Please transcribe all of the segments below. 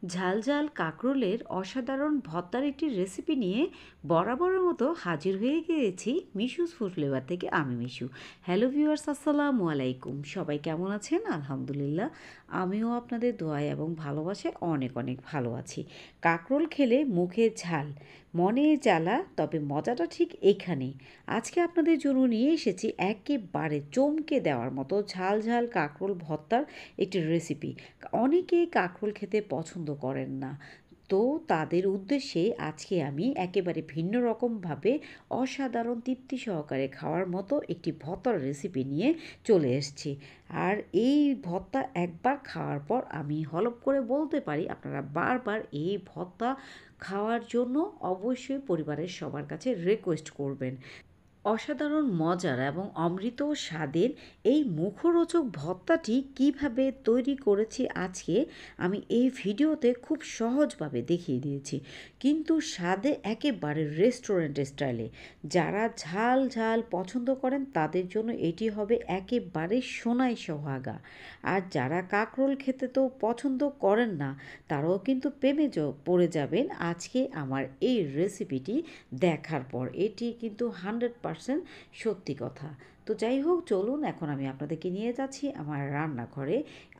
ঝাল ঝাল কাঁকরোলের অসাধারণ ভর্তার একটি রেসিপি নিয়ে বরাবরের মতো হাজির হয়ে গিয়েছি মিশুস ফুড ফ্লেভার থেকে আমি মিশু। হ্যালো ভিউয়ার্স, আসসালামু আলাইকুম। সবাই কেমন আছেন? আলহামদুলিল্লাহ, আমিও আপনাদের দোয়ায় এবং ভালোবাসায় অনেক অনেক ভালো আছি। কাঁকরোল খেলে মুখে ঝাল, মনে জ্বালা, তবে মজাটা ঠিক এখানেই। আজকে আপনাদের জন্য নিয়ে এসেছি একেবারে চমকে দেওয়ার মতো ঝাল ঝাল কাঁকরোল ভর্তার একটি রেসিপি। অনেকেই কাঁকরোল খেতে পছন্দ করেন না, তো তাদের উদ্দেশ্যে আজকে আমি একেবারে ভিন্ন রকমভাবে অসাধারণ তৃপ্তি সহকারে খাওয়ার মতো একটি ভর্তার রেসিপি নিয়ে চলে এসেছি। আর এই ভর্তা একবার খাওয়ার পর আমি হলপ করে বলতে পারি আপনারা বারবার এই ভর্তা খাওয়ার জন্য অবশ্যই পরিবারের সবার কাছে রিকোয়েস্ট করবেন। অসাধারণ মজার এবং অমৃত স্বাদের এই মুখরোচক ভর্তাটি কিভাবে তৈরি করেছি আজকে আমি এই ভিডিওতে খুব সহজভাবে দেখিয়ে দিয়েছি, কিন্তু স্বাদে একেবারে রেস্টুরেন্ট স্টাইলে। যারা ঝাল ঝাল পছন্দ করেন তাদের জন্য এটি হবে একেবারে সোনায় সোহাগা। আর যারা কাঁকরোল খেতে তো পছন্দ করেন না, তারাও কিন্তু প্রেমে পড়ে যাবেন আজকে আমার এই রেসিপিটি দেখার পর। এটি কিন্তু 100% সত্যি কথা। তো যাই হোক, চলুন এখন আমি আপনাদেরকে নিয়ে যাচ্ছি আমার রান্নাঘরে।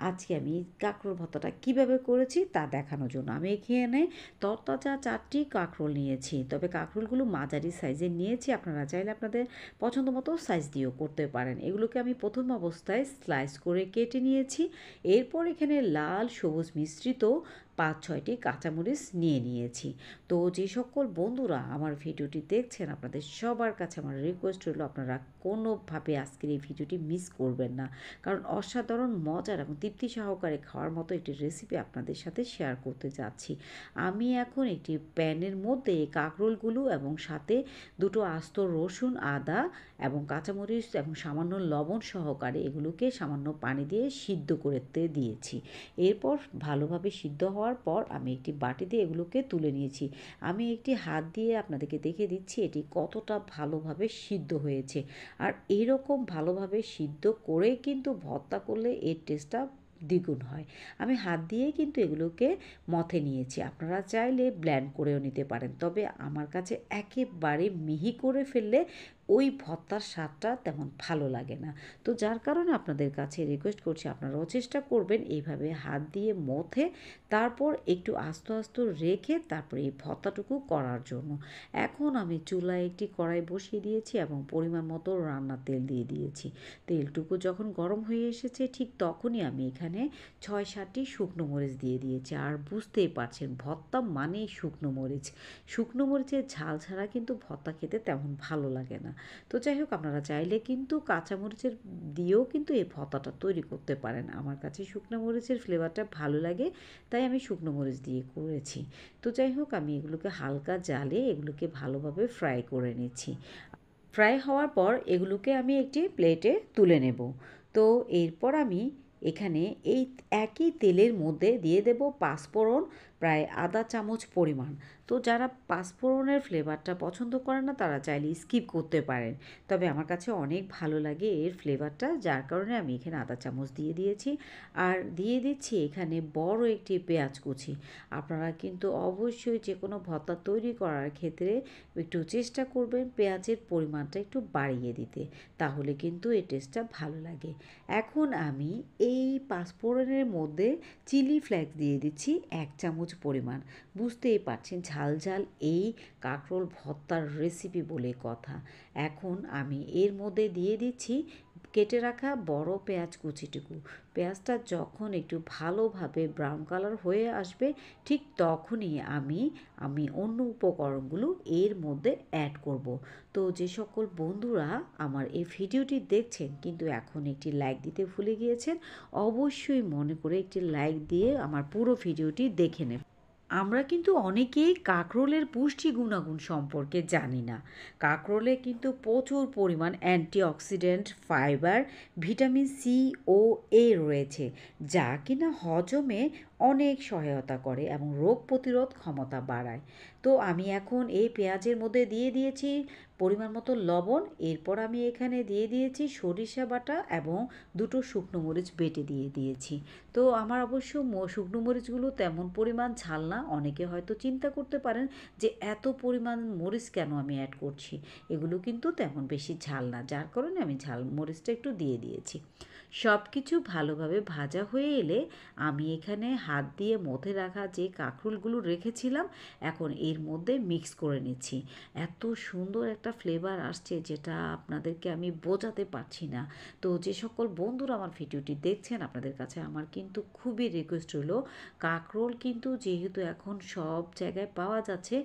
আজকে আমি কাঁকরোল ভর্তাটা কীভাবে করেছি তা দেখানোর জন্য। আমি এখানে তরতাজা 4টি কাঁকরোল নিয়েছি, তবে কাঁকরোলগুলো মাঝারি সাইজের নিয়েছি। আপনারা চাইলে আপনাদের পছন্দ মতো সাইজ দিয়েও করতে পারেন। এগুলোকে আমি প্রথম অবস্থায় স্লাইস করে কেটে নিয়েছি। এরপর এখানে লাল সবুজ মিশ্রিত 5-6টি কাঁচামরিচ নিয়ে নিয়েছি। তো যে সকল বন্ধুরা আমার ভিডিওটি দেখছেন, আপনাদের সবার কাছে আমার রিকোয়েস্ট রইল আপনারা কোনোভাবে আজকের এই ভিডিওটি মিস করবেন না, কারণ অসাধারণ মজার এবং তৃপ্তি সহকারে খাওয়ার মতো একটি রেসিপি আপনাদের সাথে শেয়ার করতে যাচ্ছি। আমি এখন একটি প্যানের মধ্যে কাঁকরোলগুলো এবং সাথে দুটো আস্ত রসুন, আদা এবং কাঁচামরিচ এবং সামান্য লবণ সহকারে এগুলোকে সামান্য পানি দিয়ে সিদ্ধ করতে দিয়েছি। এরপর ভালোভাবে সিদ্ধ হওয়ার পর আমি একটি বাটি দিয়ে এগুলোকে তুলে নিয়েছি। আমি একটি হাত দিয়ে আপনাদেরকে দেখে দিচ্ছি এটি কতটা ভালোভাবে সিদ্ধ হয়েছে। আর এরকম ভালোভাবে সিদ্ধ করে কিন্তু ভর্তা করলে এর টেস্টটা দ্বিগুণ হয়। আমি হাত দিয়েই কিন্তু এগুলোকে মথে নিয়েছি। আপনারা চাইলে ব্লেন্ড করেও নিতে পারেন, তবে আমার কাছে একেবারে মিহি করে ফেললে ওই ভর্তার স্বাদটা তেমন ভালো লাগে না। তো যার কারণে আপনাদের কাছে রিকোয়েস্ট করছি আপনারাও চেষ্টা করবেন এইভাবে হাত দিয়ে মথে তারপর একটু আস্তে আস্তে রেখে তারপরে এই ভর্তাটুকু করার জন্য। এখন আমি চুলায় একটি কড়াই বসিয়ে দিয়েছি এবং পরিমাণ মতো রান্নার তেল দিয়ে দিয়েছি। তেলটুকু যখন গরম হয়ে এসেছে ঠিক তখনই আমি এখানে 6-7টি শুকনো মরিচ দিয়ে দিয়েছি। আর বুঝতেই পারছেন ভর্তা মানেই শুকনো মরিচ। শুকনো মরিচের ঝাল ছাড়া কিন্তু ভর্তা খেতে তেমন ভালো লাগে না। তো যাই হোক, আপনারা চাইলে কিন্তু কাঁচামরিচের দিয়েও কিন্তু এই ভর্তাটা তৈরি করতে পারেন। আমার কাছে শুকনো মরিচের ফ্লেভারটা ভালো লাগে, তাই আমি শুকনো মরিচ দিয়ে করেছি। তো যাই হোক, আমি এগুলোকে হালকা জালে এগুলোকে ভালোভাবে ফ্রাই করে নিচ্ছি। ফ্রাই হওয়ার পর এগুলোকে আমি একটি প্লেটে তুলে নেব। তো এরপর আমি এখানে এই একই তেলের মধ্যে দিয়ে দেব পাঁচফোড়ন, প্রায় আধা চামচ পরিমাণ। তো যারা পাঁচফোড়নের ফ্লেভারটা পছন্দ করেন না তারা চাইলে স্কিপ করতে পারেন, তবে আমার কাছে অনেক ভালো লাগে এর ফ্লেভারটা, যার কারণে আমি এখানে আধা চামচ দিয়ে দিয়েছি। আর দিয়ে দিচ্ছি এখানে বড় একটি পেঁয়াজ কুচি। আপনারা কিন্তু অবশ্যই যে কোনো ভর্তা তৈরি করার ক্ষেত্রে একটু চেষ্টা করবেন পেঁয়াজের পরিমাণটা একটু বাড়িয়ে দিতে, তাহলে কিন্তু এই টেস্টটা ভালো লাগে। এখন আমি এই পাঁচফোড়নের মধ্যে চিলি ফ্লেক্স দিয়ে দিচ্ছি 1 চামচ পরিমাণ। বুঝতেই পারছেন ঝাল ঝাল এই কাঁকরোল ভর্তার রেসিপি বলে কথা। এখন আমি এর মধ্যে দিয়ে দিচ্ছি কেটে রাখা বড় পেঁয়াজ কুচিটুকু। পেঁয়াজটা যখন একটু ভালোভাবে ব্রাউন কালার হয়ে আসবে ঠিক তখনই আমি অন্য উপকরণগুলো এর মধ্যে অ্যাড করব। তো যে সকল বন্ধুরা আমার এই ভিডিওটি দেখছেন কিন্তু এখন একটি লাইক দিতে ভুলে গিয়েছেন, অবশ্যই মনে করে একটি লাইক দিয়ে আমার পুরো ভিডিওটি দেখে নেবেন। আমরা কিন্তু অনেকেই কাঁকরোলের পুষ্টি গুণাগুণ সম্পর্কে জানি না। কাঁকরোলে কিন্তু প্রচুর পরিমাণ অ্যান্টিঅক্সিডেন্ট, ফাইবার, ভিটামিন সি ও এ রয়েছে, যা কিনা হজমে অনেক সহায়তা করে এবং রোগ প্রতিরোধ ক্ষমতা বাড়ায়। তো আমি এখন এই পেঁয়াজের মধ্যে দিয়ে দিয়েছি পরিমাণ মতো লবণ। এরপর আমি এখানে দিয়ে দিয়েছি সরিষা বাটা এবং দুটো শুকনো মরিচ বেটে দিয়ে দিয়েছি। তো আমার অবশ্য শুকনো মরিচগুলো তেমন পরিমাণ ঝাল না। অনেকে হয়তো চিন্তা করতে পারেন যে এত পরিমাণ মরিচ কেন আমি অ্যাড করছি। এগুলো কিন্তু তেমন বেশি ঝাল না, যার কারণে আমি ঝাল মরিচটা একটু দিয়ে দিয়েছি। সব কিছু ভালোভাবে ভাজা হয়ে এলে আমি এখানে হাত দিয়ে মথে রাখা যে কাঁকরোলগুলো রেখেছিলাম এখন এর মধ্যে মিক্স করে নিচ্ছি। এত সুন্দর একটা ফ্লেভার আসছে যেটা আপনাদেরকে আমি বোঝাতে পারছি না। তো যে সকল বন্ধুরা আমার ভিডিওটি দেখছেন আপনাদের কাছে আমার কিন্তু খুবই রিকোয়েস্ট হলো, কাঁকরোল কিন্তু যেহেতু এখন সব জায়গায় পাওয়া যাচ্ছে,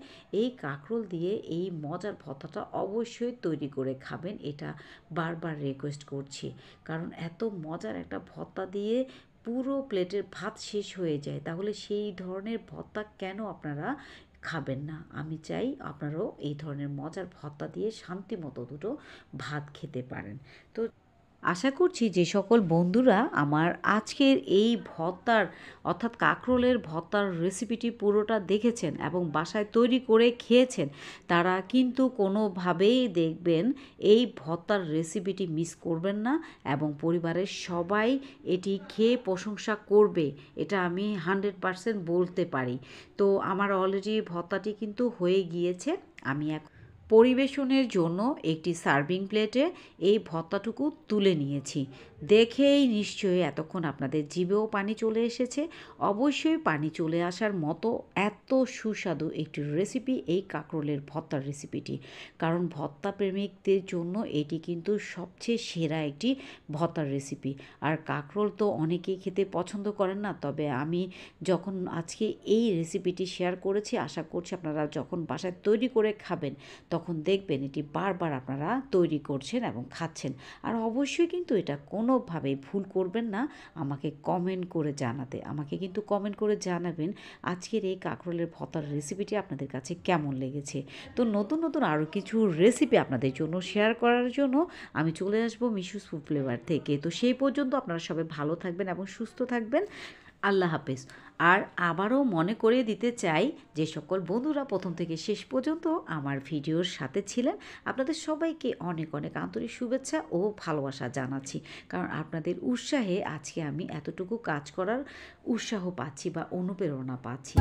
এই কাঁকরোল দিয়ে এই মজার ভর্তাটা অবশ্যই তৈরি করে খাবেন। এটা বারবার রিকোয়েস্ট করছি, কারণ এত মজার একটা ভর্তা দিয়ে পুরো প্লেটের ভাত শেষ হয়ে যায়। তাহলে সেই ধরনের ভর্তা কেন আপনারা খাবেন না? আমি চাই আপনারাও এই ধরনের মজার ভর্তা দিয়ে শান্তিমতো দুটো ভাত খেতে পারেন। তো আশা করছি যে সকল বন্ধুরা আমার আজকের এই ভর্তার অর্থাৎ কাঁকরোলের ভর্তার রেসিপিটি পুরোটা দেখেছেন এবং বাসায় তৈরি করে খেয়েছেন, তারা কিন্তু কোনোভাবেই দেখবেন এই ভর্তার রেসিপিটি মিস করবেন না এবং পরিবারের সবাই এটি খেয়ে প্রশংসা করবে, এটা আমি 100% বলতে পারি। তো আমার অলরেডি ভর্তাটি কিন্তু হয়ে গিয়েছে। আমি এখন পরিবেশনের জন্য একটি সার্ভিং প্লেটে এই ভর্তাটুকু তুলে নিয়েছি। দেখেই নিশ্চয়ই এতক্ষণ আপনাদের জিভেও পানি চলে এসেছে। অবশ্যই পানি চলে আসার মতো এত সুস্বাদু একটি রেসিপি এই কাঁকরোলের ভর্তার রেসিপিটি, কারণ ভর্তা প্রেমিকদের জন্য এটি কিন্তু সবচেয়ে সেরা একটি ভর্তার রেসিপি। আর কাঁকরোল তো অনেকেই খেতে পছন্দ করেন না, তবে আমি যখন আজকে এই রেসিপিটি শেয়ার করেছি আশা করছি আপনারা যখন বাসায় তৈরি করে খাবেন তখন দেখবেন এটি বারবার আপনারা তৈরি করছেন এবং খাচ্ছেন। আর অবশ্যই কিন্তু এটা কোনোভাবেই ভুল করবেন না আমাকে কমেন্ট করে জানাতে। আমাকে কিন্তু কমেন্ট করে জানাবেন আজকের এই কাঁকরোলের ভর্তার রেসিপিটি আপনাদের কাছে কেমন লেগেছে। তো নতুন নতুন আরও কিছু রেসিপি আপনাদের জন্য শেয়ার করার জন্য আমি চলে আসবো মিশুস ফুড ফ্লেভার থেকে। তো সেই পর্যন্ত আপনারা সবাই ভালো থাকবেন এবং সুস্থ থাকবেন। আল্লাহ হাফেজ। আর আবারও মনে করিয়ে দিতে চাই যে সকল বন্ধুরা প্রথম থেকে শেষ পর্যন্ত আমার ভিডিওর সাথে ছিলেন, আপনাদের সবাইকে অনেক অনেক আন্তরিক শুভেচ্ছা ও ভালোবাসা জানাচ্ছি। কারণ আপনাদের উৎসাহে আজকে আমি এতটুকু কাজ করার উৎসাহ পাচ্ছি বা অনুপ্রেরণা পাচ্ছি।